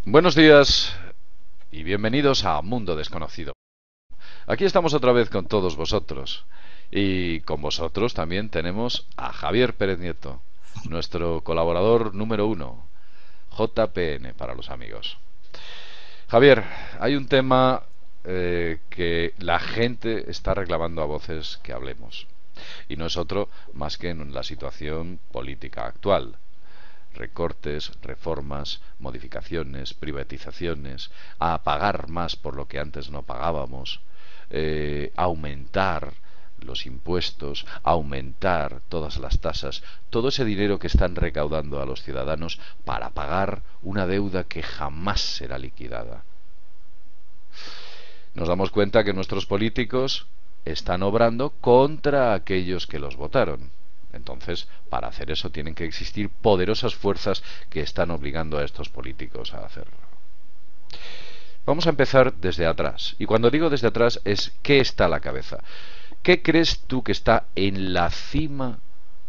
Buenos días y bienvenidos a Mundo Desconocido. Aquí estamos otra vez con todos vosotros. Y con vosotros también tenemos a Javier Pérez Nieto, nuestro colaborador número uno, JPN para los amigos. Javier, hay un tema que la gente está reclamando a voces que hablemos. Y no es otro más que en la situación política actual. Recortes, reformas, modificaciones, privatizaciones, a pagar más por lo que antes no pagábamos, aumentar los impuestos, aumentar todas las tasas, todo ese dinero que están recaudando a los ciudadanos para pagar una deuda que jamás será liquidada. Nos damos cuenta que nuestros políticos están obrando contra aquellos que los votaron. Entonces, para hacer eso tienen que existir poderosas fuerzas que están obligando a estos políticos a hacerlo. Vamos a empezar desde atrás. Y cuando digo desde atrás es ¿qué está a la cabeza? ¿Qué crees tú que está en la cima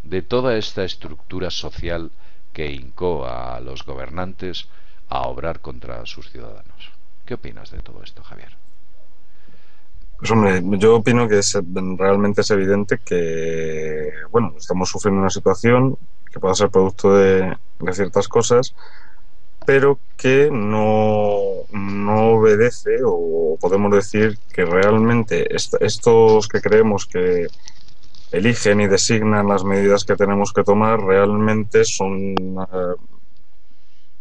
de toda esta estructura social que hincó a los gobernantes a obrar contra sus ciudadanos? ¿Qué opinas de todo esto, Javier? Pues hombre, yo opino que realmente es evidente que, bueno, estamos sufriendo una situación que pueda ser producto de ciertas cosas, pero que no obedece, o podemos decir que realmente estos que creemos que eligen y designan las medidas que tenemos que tomar realmente son,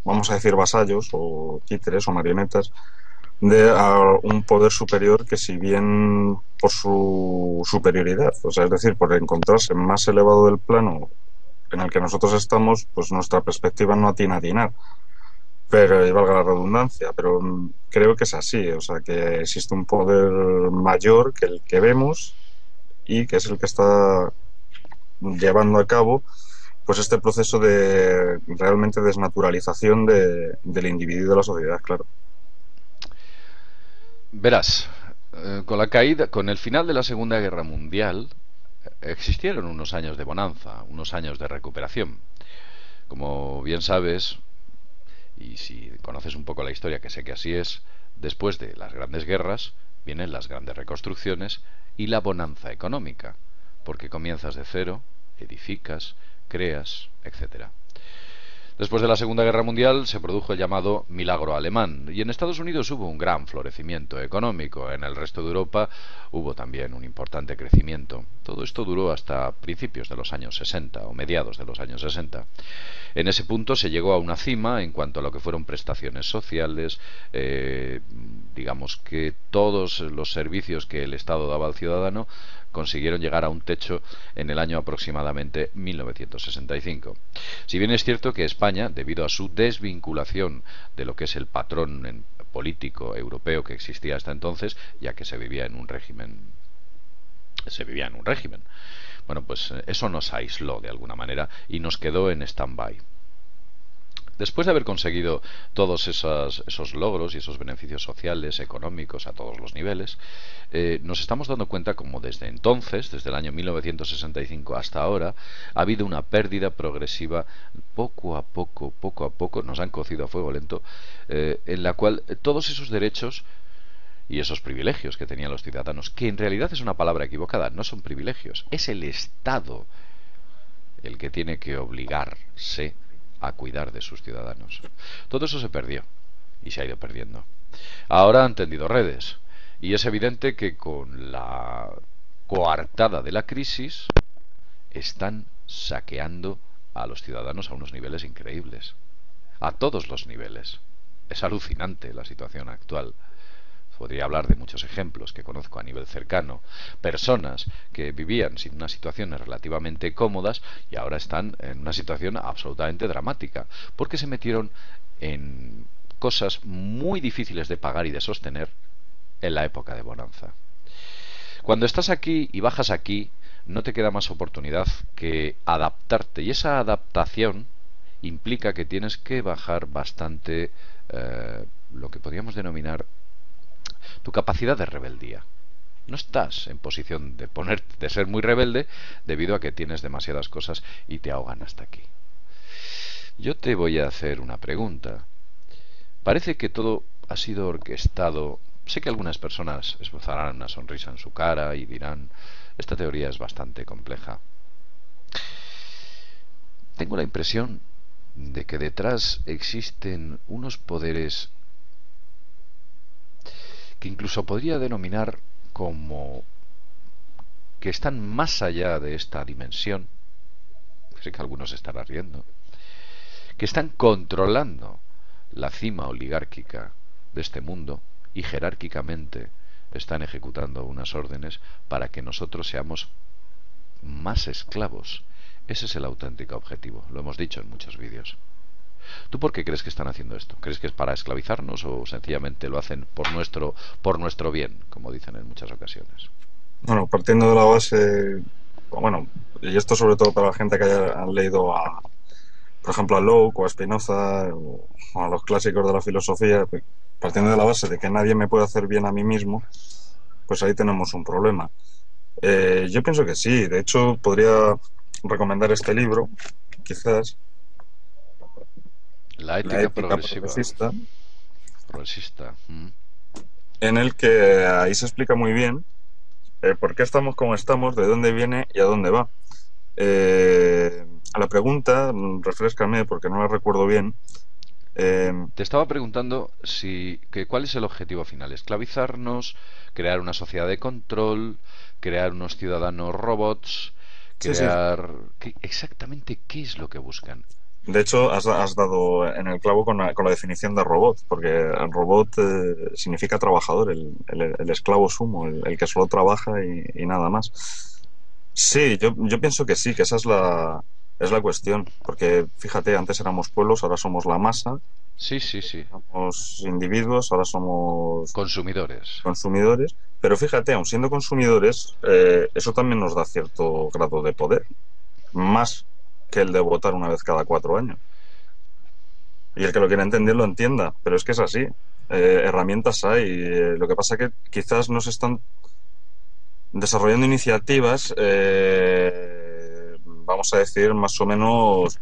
vamos a decir, vasallos o títeres o marionetas de a un poder superior que, si bien por su superioridad, o sea, es decir, por encontrarse más elevado del plano en el que nosotros estamos, pues nuestra perspectiva no atina a atinar, pero, y valga la redundancia, pero creo que es así, o sea, que existe un poder mayor que el que vemos y que es el que está llevando a cabo pues este proceso de realmente desnaturalización del individuo y de la sociedad, claro. Verás, con el final de la Segunda Guerra Mundial, existieron unos años de bonanza, unos años de recuperación. Como bien sabes, y si conoces un poco la historia, que sé que así es, después de las grandes guerras vienen las grandes reconstrucciones y la bonanza económica, porque comienzas de cero, edificas, creas, etcétera. Después de la Segunda Guerra Mundial se produjo el llamado milagro alemán y en Estados Unidos hubo un gran florecimiento económico. En el resto de Europa hubo también un importante crecimiento. Todo esto duró hasta principios de los años 60 o mediados de los años 60. En ese punto se llegó a una cima en cuanto a lo que fueron prestaciones sociales, digamos que todos los servicios que el Estado daba al ciudadano consiguieron llegar a un techo en el año aproximadamente 1965. Si bien es cierto que España, debido a su desvinculación de lo que es el patrón político europeo que existía hasta entonces, ya que se vivía en un régimen, bueno, pues eso nos aisló de alguna manera y nos quedó en stand-by. Después de haber conseguido todos esos logros y esos beneficios sociales, económicos a todos los niveles, nos estamos dando cuenta como desde entonces, desde el año 1965 hasta ahora, ha habido una pérdida progresiva poco a poco, nos han cocido a fuego lento, en la cual todos esos derechos y esos privilegios que tenían los ciudadanos, que en realidad es una palabra equivocada, no son privilegios, es el Estado el que tiene que obligarse a cuidar de sus ciudadanos. Todo eso se perdió y se ha ido perdiendo. Ahora han tendido redes y es evidente que con la coartada de la crisis están saqueando a los ciudadanos a unos niveles increíbles, a todos los niveles. Es alucinante la situación actual. Podría hablar de muchos ejemplos que conozco a nivel cercano. Personas que vivían sin unas situaciones relativamente cómodas y ahora están en una situación absolutamente dramática, porque se metieron en cosas muy difíciles de pagar y de sostener en la época de bonanza. Cuando estás aquí y bajas aquí, no te queda más oportunidad que adaptarte, y esa adaptación implica que tienes que bajar bastante lo que podríamos denominar tu capacidad de rebeldía. No estás en posición de ser muy rebelde debido a que tienes demasiadas cosas y te ahogan hasta aquí. Yo te voy a hacer una pregunta. Parece que todo ha sido orquestado. Sé que algunas personas esbozarán una sonrisa en su cara y dirán, esta teoría es bastante compleja. Tengo la impresión de que detrás existen unos poderes que incluso podría denominar como que están más allá de esta dimensión. Sé que algunos estarán riendo. Que están controlando la cima oligárquica de este mundo y jerárquicamente están ejecutando unas órdenes para que nosotros seamos más esclavos. Ese es el auténtico objetivo, lo hemos dicho en muchos vídeos. ¿Tú por qué crees que están haciendo esto? ¿Crees que es para esclavizarnos o sencillamente lo hacen por nuestro bien, como dicen en muchas ocasiones? Bueno, partiendo de la base, bueno, y esto sobre todo para la gente que haya leído por ejemplo, a Locke o a Spinoza o a los clásicos de la filosofía, pues, partiendo de la base de que nadie me puede hacer bien a mí mismo, pues ahí tenemos un problema. Yo pienso que sí, de hecho podría recomendar este libro, quizás, La La ética ética progresiva. progresista, Progresista. en el que ahí se explica muy bien por qué estamos como estamos, de dónde viene y a dónde va. A la pregunta, refréscame porque no la recuerdo bien. Eh, Te estaba preguntando cuál es el objetivo final. ¿Esclavizarnos? ¿Crear una sociedad de control? ¿Crear unos ciudadanos robots? sí, sí. Exactamente qué es lo que buscan? De hecho, has dado en el clavo con la definición de robot, porque el robot significa trabajador, el esclavo sumo, el que solo trabaja y nada más. Sí, yo pienso que sí, que esa es la cuestión, porque fíjate, antes éramos pueblos, ahora somos la masa, Sí, sí, sí. somos individuos, ahora somos Consumidores. consumidores, pero fíjate, aun siendo consumidores, eso también nos da cierto grado de poder, más que el de votar una vez cada 4 años. Y el que lo quiera entender lo entienda, pero es que es así. Herramientas hay. Lo que pasa que quizás no se están desarrollando iniciativas, vamos a decir, más o menos,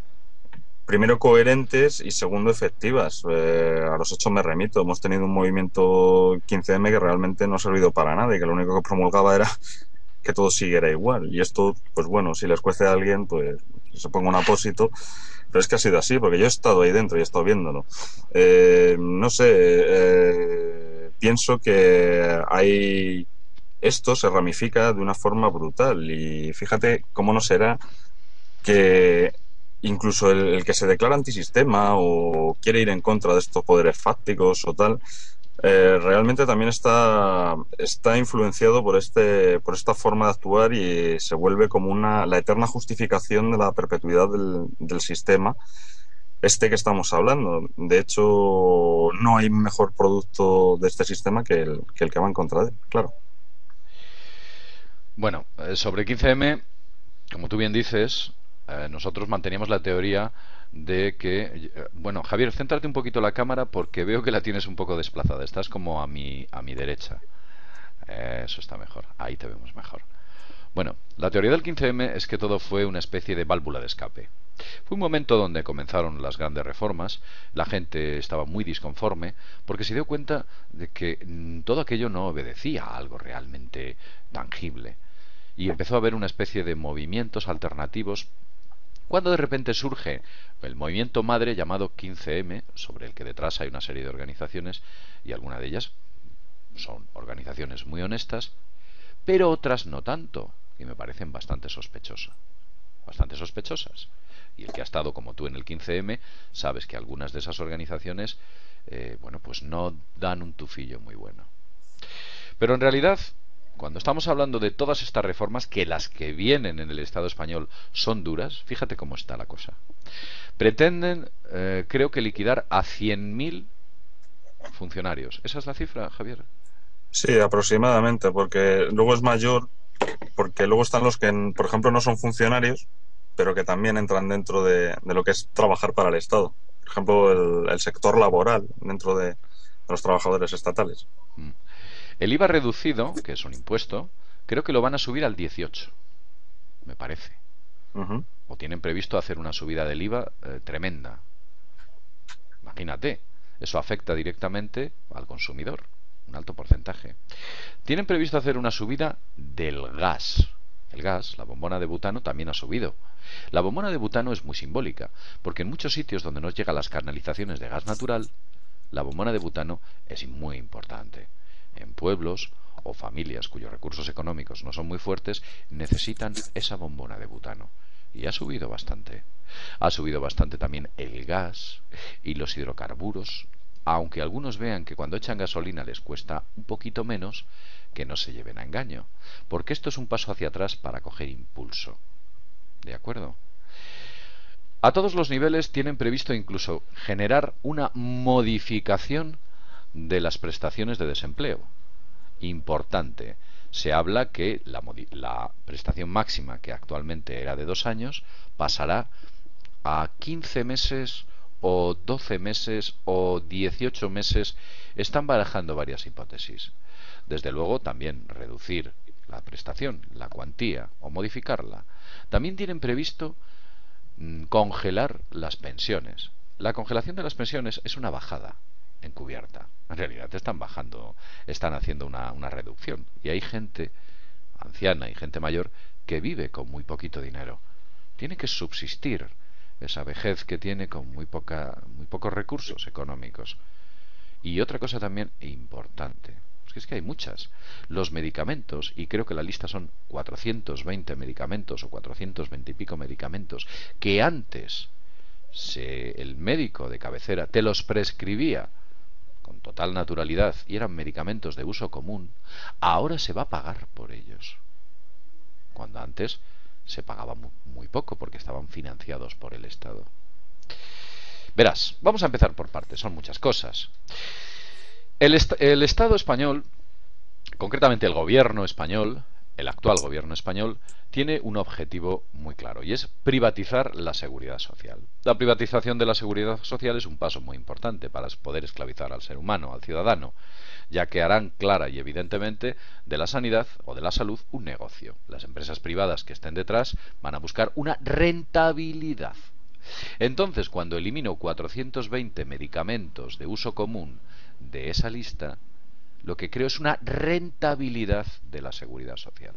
primero coherentes y segundo efectivas. A los hechos me remito. Hemos tenido un movimiento 15M que realmente no ha servido para nada y que lo único que promulgaba era que todo siguiera igual. Y esto, pues bueno, si les cuece a alguien, pues se ponga un apósito. Pero es que ha sido así, porque yo he estado ahí dentro y he estado viéndolo. No sé, pienso que hay... Esto se ramifica de una forma brutal y fíjate cómo no será que incluso el que se declara antisistema o quiere ir en contra de estos poderes fácticos o tal, realmente también está influenciado por esta forma de actuar y se vuelve como la eterna justificación de la perpetuidad del sistema este que estamos hablando. De hecho, no hay mejor producto de este sistema que el que va en contra de él, claro. Bueno, sobre 15M, como tú bien dices, nosotros manteníamos la teoría de que... bueno, Javier, céntrate un poquito la cámara porque veo que la tienes un poco desplazada. Estás como a mi derecha. Eso está mejor. Ahí te vemos mejor. Bueno, la teoría del 15M es que todo fue una especie de válvula de escape. Fue un momento donde comenzaron las grandes reformas, la gente estaba muy disconforme porque se dio cuenta de que todo aquello no obedecía a algo realmente tangible y empezó a haber una especie de movimientos alternativos cuando de repente surge el movimiento madre llamado 15M, sobre el que detrás hay una serie de organizaciones y algunas de ellas son organizaciones muy honestas, pero otras no tanto, y me parecen bastante sospechosas. Y el que ha estado como tú en el 15M, sabes que algunas de esas organizaciones, bueno, pues no dan un tufillo muy bueno. Pero en realidad, cuando estamos hablando de todas estas reformas, que las que vienen en el Estado español son duras, fíjate cómo está la cosa. Pretenden, creo que liquidar a 100.000 funcionarios. ¿Esa es la cifra, Javier? Sí, aproximadamente, porque luego es mayor, porque luego están los que, por ejemplo, no son funcionarios, pero que también entran dentro de lo que es trabajar para el Estado. Por ejemplo, el sector laboral dentro de los trabajadores estatales. El IVA reducido, que es un impuesto, creo que lo van a subir al 18, me parece. Ujú. O tienen previsto hacer una subida del IVA tremenda. Imagínate. Eso afecta directamente al consumidor, un alto porcentaje. Tienen previsto hacer una subida del gas. El gas, la bombona de butano, también ha subido. La bombona de butano es muy simbólica, porque en muchos sitios donde nos llegan las canalizaciones de gas natural, la bombona de butano es muy importante. En pueblos o familias cuyos recursos económicos no son muy fuertes, necesitan esa bombona de butano. Y ha subido bastante. Ha subido bastante también el gas y los hidrocarburos, aunque algunos vean que cuando echan gasolina les cuesta un poquito menos, que no se lleven a engaño, porque esto es un paso hacia atrás para coger impulso. ¿De acuerdo? A todos los niveles tienen previsto incluso generar una modificación de las prestaciones de desempleo. Importante. Se habla que la prestación máxima, que actualmente era de 2 años, pasará a 15 meses o 12 meses o 18 meses. Están barajando varias hipótesis. Desde luego también reducir la prestación, la cuantía o modificarla. También tienen previsto congelar las pensiones. La congelación de las pensiones es una bajada encubierta. En realidad están bajando, están haciendo una reducción. Y hay gente anciana y gente mayor que vive con muy poquito dinero. Tiene que subsistir esa vejez que tiene con muy pocos recursos económicos. Y otra cosa también importante, es que hay muchas. Los medicamentos, y creo que la lista son 420 medicamentos o 420 y pico medicamentos, que antes el médico de cabecera te los prescribía con total naturalidad y eran medicamentos de uso común, ahora se va a pagar por ellos. Cuando antes se pagaba muy poco porque estaban financiados por el Estado. Verás, vamos a empezar por partes, son muchas cosas. El Estado español, concretamente el gobierno español, el actual gobierno español, tiene un objetivo muy claro y es privatizar la seguridad social. La privatización de la seguridad social es un paso muy importante para poder esclavizar al ser humano, al ciudadano, ya que harán clara y evidentemente de la sanidad o de la salud un negocio. Las empresas privadas que estén detrás van a buscar una rentabilidad. Entonces, cuando elimino 420 medicamentos de uso común de esa lista, lo que creo es una rentabilidad de la seguridad social.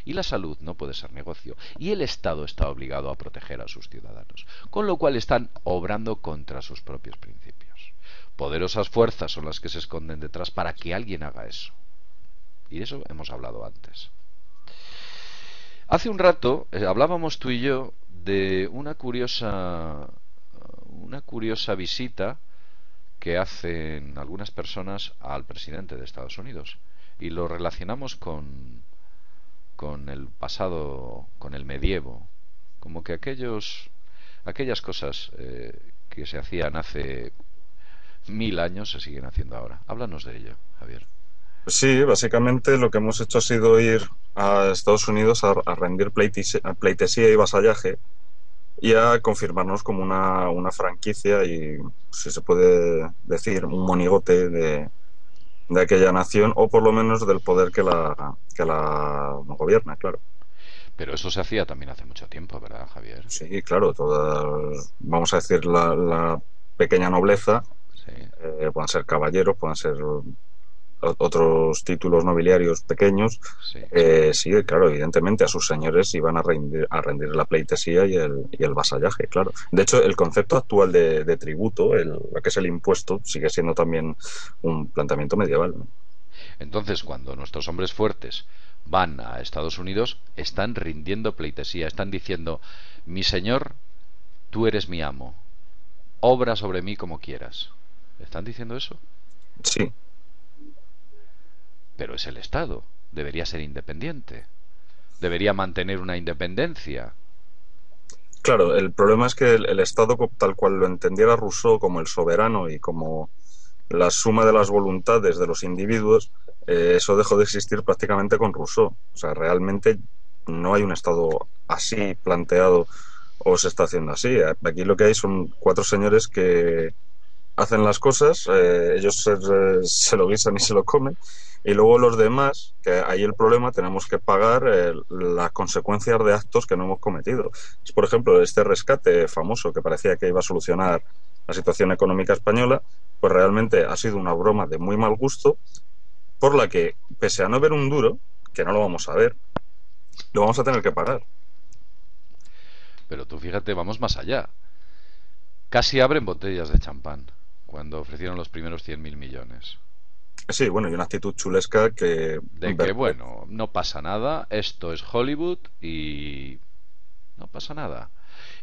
Y la salud no puede ser negocio, y el Estado está obligado a proteger a sus ciudadanos, con lo cual están obrando contra sus propios principios. Poderosas fuerzas son las que se esconden detrás para que alguien haga eso. Y de eso hemos hablado antes. Hace un rato hablábamos tú y yo de una curiosa visita que hacen algunas personas al presidente de Estados Unidos y lo relacionamos con el pasado, con el medievo, como que aquellas cosas que se hacían hace 1000 años se siguen haciendo ahora. Háblanos de ello, Javier. Sí, básicamente lo que hemos hecho ha sido ir a Estados Unidos a rendir pleitesía y vasallaje y a confirmarnos como una franquicia y, si se puede decir, un monigote de aquella nación, o por lo menos del poder que la gobierna, claro. Pero eso se hacía también hace mucho tiempo, ¿verdad, Javier? Sí, claro, vamos a decir, la pequeña nobleza, Sí. Pueden ser caballeros, pueden ser otros títulos nobiliarios pequeños, Sí. Sí, claro, evidentemente a sus señores iban a rendir la pleitesía y el vasallaje, claro. De hecho, el concepto actual de tributo, lo que es el impuesto, sigue siendo también un planteamiento medieval, ¿no? Entonces, cuando nuestros hombres fuertes van a Estados Unidos, están rindiendo pleitesía, están diciendo: mi señor, tú eres mi amo, obra sobre mí como quieras. ¿Están diciendo eso? Sí. Pero es el Estado, debería ser independiente, debería mantener una independencia. Claro, el problema es que el Estado, tal cual lo entendiera Rousseau como el soberano y como la suma de las voluntades de los individuos, eso dejó de existir prácticamente con Rousseau. O sea, realmente no hay un Estado así planteado o se está haciendo así. Aquí lo que hay son 4 señores que hacen las cosas, ellos se lo guisan y se lo comen, y luego los demás, que ahí el problema, tenemos que pagar las consecuencias de actos que no hemos cometido. Es, por ejemplo, este rescate famoso que parecía que iba a solucionar la situación económica española, pues realmente ha sido una broma de muy mal gusto, por la que, pese a no ver un duro, que no lo vamos a ver, lo vamos a tener que pagar. Pero tú fíjate, vamos más allá. Casi abren botellas de champán cuando ofrecieron los primeros 100.000 millones. Sí, bueno, y una actitud chulesca que De que, bueno, no pasa nada, esto es Hollywood y no pasa nada.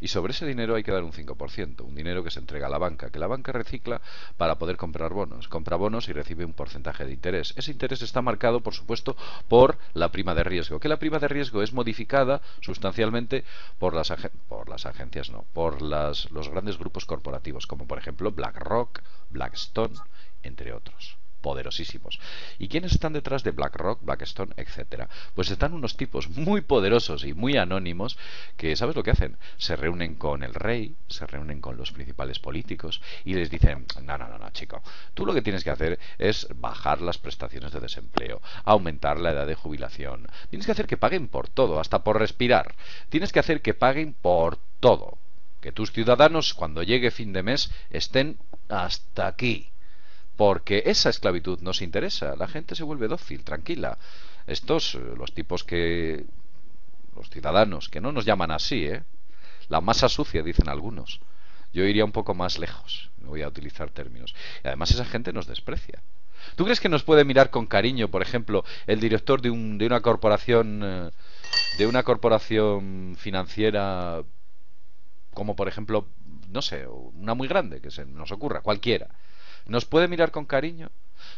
Y sobre ese dinero hay que dar un 5%, un dinero que se entrega a la banca, que la banca recicla para poder comprar bonos. Compra bonos y recibe un porcentaje de interés. Ese interés está marcado, por supuesto, por la prima de riesgo, que la prima de riesgo es modificada sustancialmente por las agencias, no, por los grandes grupos corporativos, como por ejemplo BlackRock, Blackstone, entre otros poderosísimos. ¿Y quiénes están detrás de BlackRock, Blackstone, etcétera? Pues están unos tipos muy poderosos y muy anónimos que, ¿sabes lo que hacen? Se reúnen con el rey, se reúnen con los principales políticos y les dicen, no, chico, tú lo que tienes que hacer es bajar las prestaciones de desempleo, aumentar la edad de jubilación, tienes que hacer que paguen por todo, hasta por respirar, tienes que hacer que paguen por todo, que tus ciudadanos cuando llegue fin de mes estén hasta aquí, porque esa esclavitud nos interesa. La gente se vuelve dócil, tranquila. Estos, los tipos que, los ciudadanos, que no nos llaman así, ¿eh? La masa sucia, dicen algunos. Yo iría un poco más lejos, no voy a utilizar términos. Y además esa gente nos desprecia. ¿Tú crees que nos puede mirar con cariño, por ejemplo, el director de una corporación financiera, como por ejemplo, no sé, una muy grande, que se nos ocurra, cualquiera? ¿Nos puede mirar con cariño?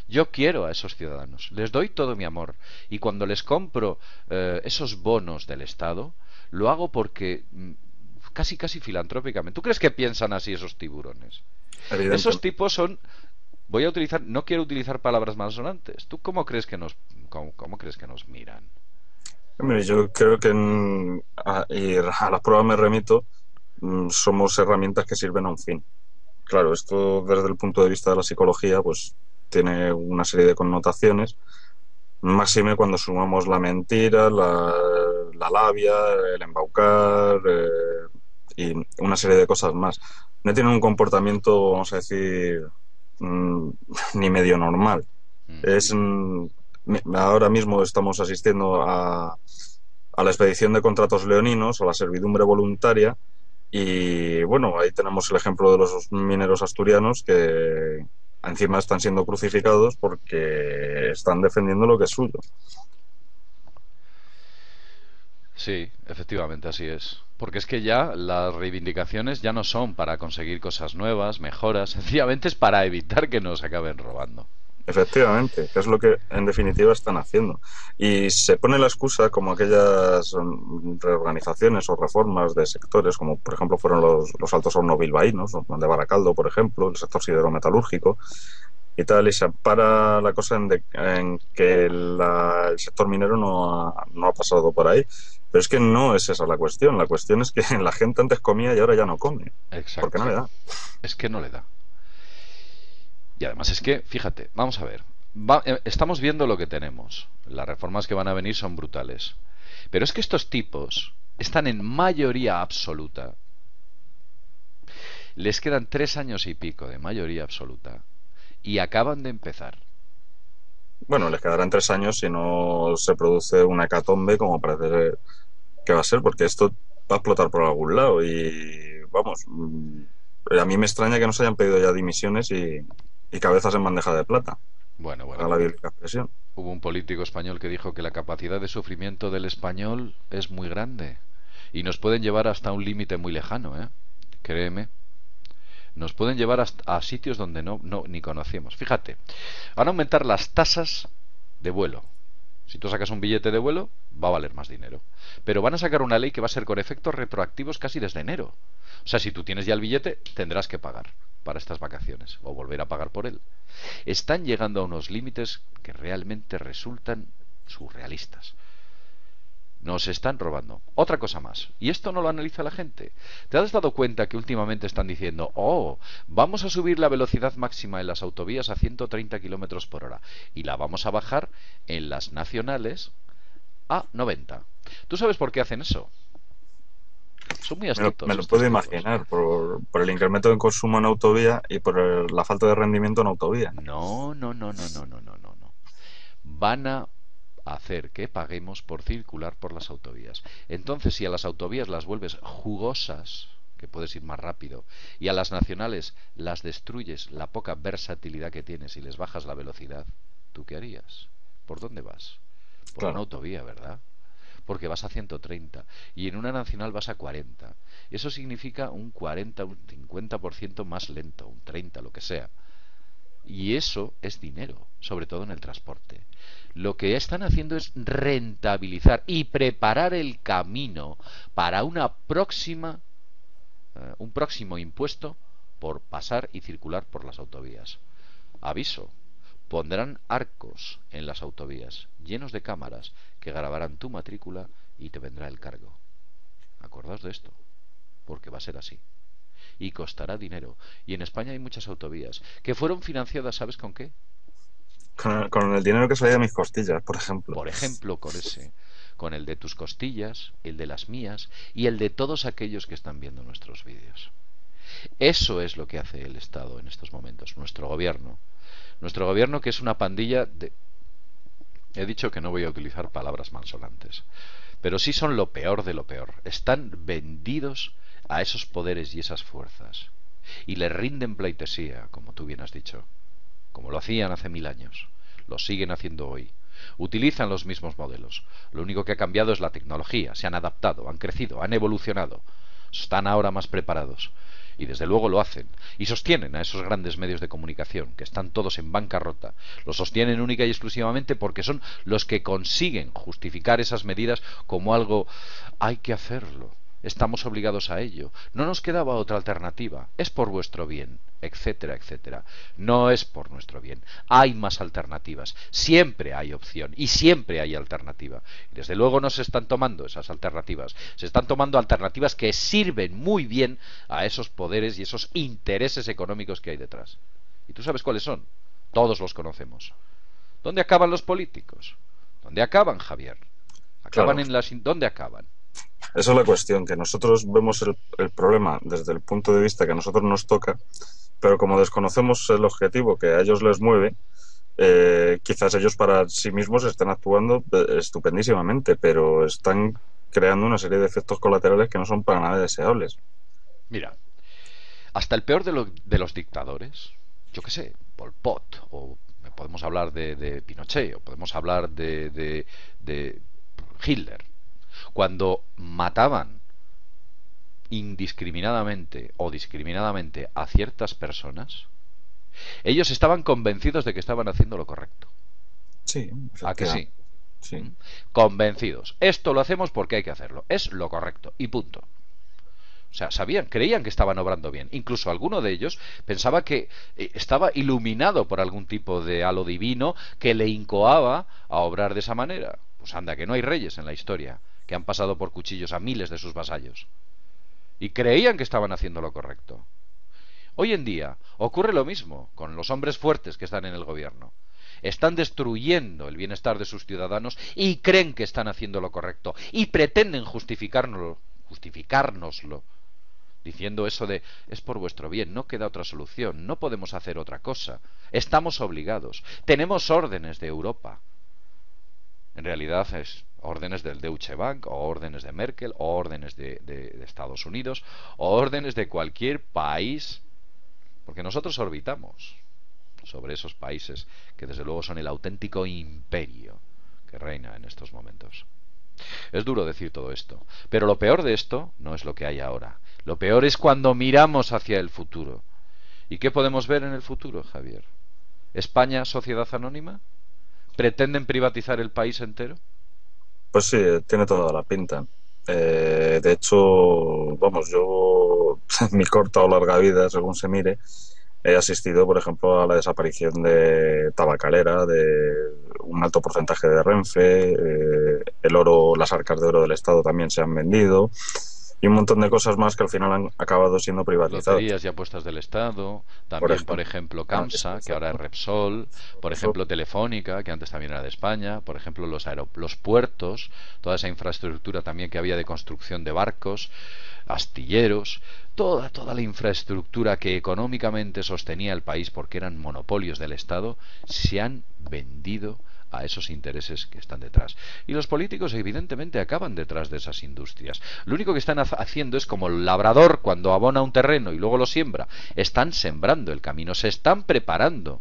Yo quiero a esos ciudadanos, les doy todo mi amor y cuando les compro esos bonos del Estado, lo hago porque casi filantrópicamente. ¿Tú crees que piensan así esos tiburones? Esos evidentemente. tipos son, voy a utilizar, no quiero utilizar palabras malsonantes. ¿Tú cómo crees que nos miran? Hombre, yo creo que y a las pruebas me remito, somos herramientas que sirven a un fin. Claro, esto desde el punto de vista de la psicología, pues tiene una serie de connotaciones, máxime cuando sumamos la mentira, la labia, el embaucar y una serie de cosas más. No tiene un comportamiento, vamos a decir, mm, ni medio normal. Ujú. Es ahora mismo estamos asistiendo a la expedición de contratos leoninos, a la servidumbre voluntaria, y bueno, ahí tenemos el ejemplo de los mineros asturianos que encima están siendo crucificados porque están defendiendo lo que es suyo. Sí, efectivamente así es. Porque es que ya las reivindicaciones ya no son para conseguir cosas nuevas, mejoras, sencillamente es para evitar que nos acaben robando. Efectivamente, que es lo que en definitiva están haciendo. Y se pone la excusa como aquellas reorganizaciones o reformas de sectores, como por ejemplo fueron los altos hornos bilbaínos, o de Baracaldo, por ejemplo, el sector siderometalúrgico y tal, y se ampara la cosa en que el sector minero no ha pasado por ahí. Pero es que no es esa la cuestión es que la gente antes comía y ahora ya no come, porque no Exacto. le da. Es que no le da. Y además es que, fíjate, vamos a ver. Estamos viendo lo que tenemos. Las reformas que van a venir son brutales. Pero es que estos tipos están en mayoría absoluta. Les quedan 3 años y pico de mayoría absoluta. Y acaban de empezar. Bueno, les quedarán 3 años si no se produce una hecatombe como parece que va a ser, porque esto va a explotar por algún lado y vamos, a mí me extraña que no se hayan pedido ya dimisiones y cabezas en bandeja de plata, Bueno, a la bíblica expresión. hubo un político español que dijo que la capacidad de sufrimiento del español es muy grande. Y nos pueden llevar hasta un límite muy lejano, ¿eh? Créeme. Nos pueden llevar a sitios donde no ni conocemos. Fíjate, van a aumentar las tasas de vuelo. Si tú sacas un billete de vuelo, va a valer más dinero. Pero van a sacar una ley que va a ser con efectos retroactivos casi desde enero. O sea, si tú tienes ya el billete, tendrás que pagar para estas vacaciones o volver a pagar por él. Están llegando a unos límites que realmente resultan surrealistas. Nos están robando. Otra cosa más. Y esto no lo analiza la gente. ¿Te has dado cuenta que últimamente están diciendo, oh, vamos a subir la velocidad máxima en las autovías a 130 kilómetros por hora y la vamos a bajar en las nacionales a 90? ¿Tú sabes por qué hacen eso? Son muy Me astutos lo estos puedo tipos. imaginar por el incremento de consumo en autovía y por la falta de rendimiento en autovía. No, no, no, no, no, no, no, no, no. Van a hacer que paguemos por circular por las autovías. Entonces, si a las autovías las vuelves jugosas, que puedes ir más rápido, y a las nacionales las destruyes la poca versatilidad que tienes y les bajas la velocidad, ¿tú qué harías? ¿Por dónde vas? Por una Claro, autovía, ¿verdad? Porque vas a 130 y en una nacional vas a 40. Eso significa un 40, un 50% más lento, un 30, lo que sea. Y eso es dinero, sobre todo en el transporte. Lo que están haciendo es rentabilizar y preparar el camino para un próximo impuesto por pasar y circular por las autovías. Aviso, pondrán arcos en las autovías llenos de cámaras que grabarán tu matrícula y te vendrá el cargo. Acordaos de esto, porque va a ser así. Y costará dinero. Y en España hay muchas autovías que fueron financiadas, ¿sabes con qué? con el dinero que salía de mis costillas, por ejemplo. Por ejemplo, con el de tus costillas, el de las mías y el de todos aquellos que están viendo nuestros vídeos. Eso es lo que hace el Estado en estos momentos, nuestro gobierno. Nuestro gobierno, que es una pandilla de... He dicho que no voy a utilizar palabras malsonantes, pero sí son lo peor de lo peor. Están vendidos a esos poderes y esas fuerzas. Y les rinden pleitesía, como tú bien has dicho, como lo hacían hace 1000 años. Lo siguen haciendo hoy. Utilizan los mismos modelos. Lo único que ha cambiado es la tecnología. Se han adaptado, han crecido, han evolucionado. Están ahora más preparados. Y desde luego lo hacen. Y sostienen a esos grandes medios de comunicación, que están todos en bancarrota. Los sostienen única y exclusivamente porque son los que consiguen justificar esas medidas como algo... Hay que hacerlo. Estamos obligados a ello. No nos quedaba otra alternativa. Es por vuestro bien, etcétera, etcétera. No es por nuestro bien. Hay más alternativas. Siempre hay opción y siempre hay alternativa. Y desde luego no se están tomando esas alternativas. Se están tomando alternativas que sirven muy bien a esos poderes y esos intereses económicos que hay detrás. ¿Y tú sabes cuáles son? Todos los conocemos. ¿Dónde acaban los políticos? ¿Dónde acaban, Javier? Acaban Claro, en las... ¿Dónde acaban? esa es la cuestión, que nosotros vemos el problema desde el punto de vista que a nosotros nos toca, pero como desconocemos el objetivo que a ellos les mueve, quizás ellos para sí mismos estén actuando estupendísimamente, pero están creando una serie de efectos colaterales que no son para nada deseables. Mira, hasta el peor de los dictadores, yo qué sé, Pol Pot, o podemos hablar de Pinochet, o podemos hablar de Hitler, cuando mataban indiscriminadamente o discriminadamente a ciertas personas, ellos estaban convencidos de que estaban haciendo lo correcto. Sí, ¿A que sí? efectivamente. Sí, ¿Mm? Convencidos. Esto lo hacemos porque hay que hacerlo. Es lo correcto. Y punto. O sea, sabían, creían que estaban obrando bien. Incluso alguno de ellos pensaba que estaba iluminado por algún tipo de halo divino que le incoaba a obrar de esa manera. Pues anda, que no hay reyes en la historia que han pasado por cuchillos a miles de sus vasallos. Y creían que estaban haciendo lo correcto. Hoy en día ocurre lo mismo con los hombres fuertes que están en el gobierno. Están destruyendo el bienestar de sus ciudadanos y creen que están haciendo lo correcto y pretenden justificárnoslo diciendo eso de es por vuestro bien, no queda otra solución, no podemos hacer otra cosa, estamos obligados, tenemos órdenes de Europa. En realidad es órdenes del Deutsche Bank, o órdenes de Merkel, o órdenes de Estados Unidos, o órdenes de cualquier país, porque nosotros orbitamos sobre esos países que desde luego son el auténtico imperio que reina en estos momentos. Es duro decir todo esto, pero lo peor de esto no es lo que hay ahora. Lo peor es cuando miramos hacia el futuro. ¿Y qué podemos ver en el futuro, Javier? ¿España, sociedad anónima? ¿Pretenden privatizar el país entero? pues sí, tiene toda la pinta. De hecho, vamos, yo en mi corta o larga vida, según se mire, he asistido, por ejemplo, a la desaparición de Tabacalera, de un alto porcentaje de Renfe, el oro, las arcas de oro del Estado también se han vendido. y un montón de cosas más que al final han acabado siendo privatizadas. Loterías y apuestas del Estado, Por también, por ejemplo, ejemplo, eso, CAMSA, que ahora es exacto. Repsol, por Eso, ejemplo, Telefónica, que antes también era de España, por ejemplo, los puertos, toda esa infraestructura también que había de construcción de barcos, astilleros, toda la infraestructura que económicamente sostenía el país porque eran monopolios del Estado, se han vendido a esos intereses que están detrás. Y los políticos evidentemente acaban detrás de esas industrias. Lo único que están haciendo es como el labrador cuando abona un terreno y luego lo siembra. Están sembrando el camino, se están preparando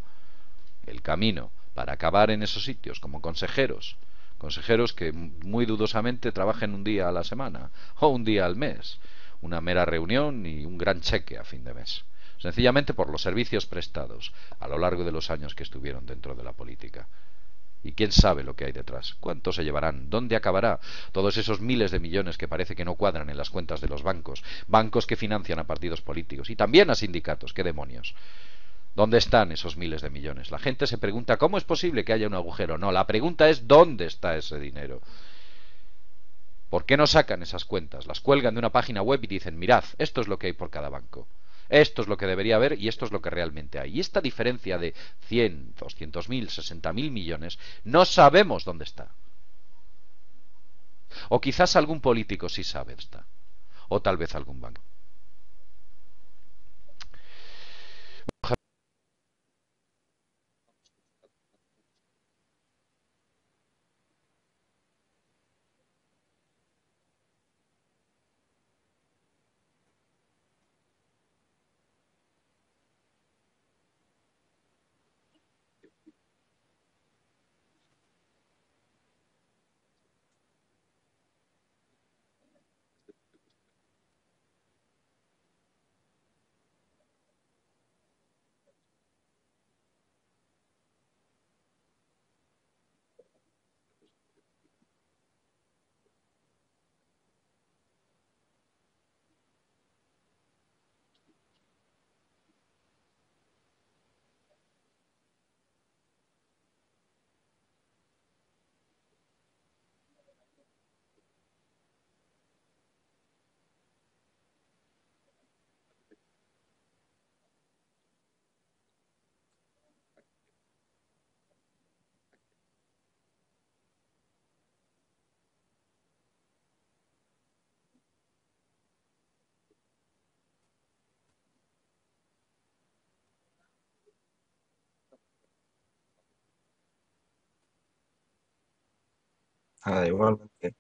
el camino para acabar en esos sitios como consejeros. Consejeros que muy dudosamente trabajen un día a la semana o un día al mes. Una mera reunión y un gran cheque a fin de mes. Sencillamente por los servicios prestados a lo largo de los años que estuvieron dentro de la política. Y quién sabe lo que hay detrás. ¿Cuánto se llevarán? ¿Dónde acabará todos esos miles de millones que parece que no cuadran en las cuentas de los bancos? Bancos que financian a partidos políticos y también a sindicatos. ¿Qué demonios? ¿Dónde están esos miles de millones? La gente se pregunta ¿cómo es posible que haya un agujero? No, la pregunta es ¿dónde está ese dinero? ¿Por qué no sacan esas cuentas? Las cuelgan de una página web y dicen mirad, esto es lo que hay por cada banco. Esto es lo que debería haber y esto es lo que realmente hay. Y esta diferencia de 100, 200.000, 60.000 millones, no sabemos dónde está. O quizás algún político sí sabe dónde está. O tal vez algún banco. igualmente.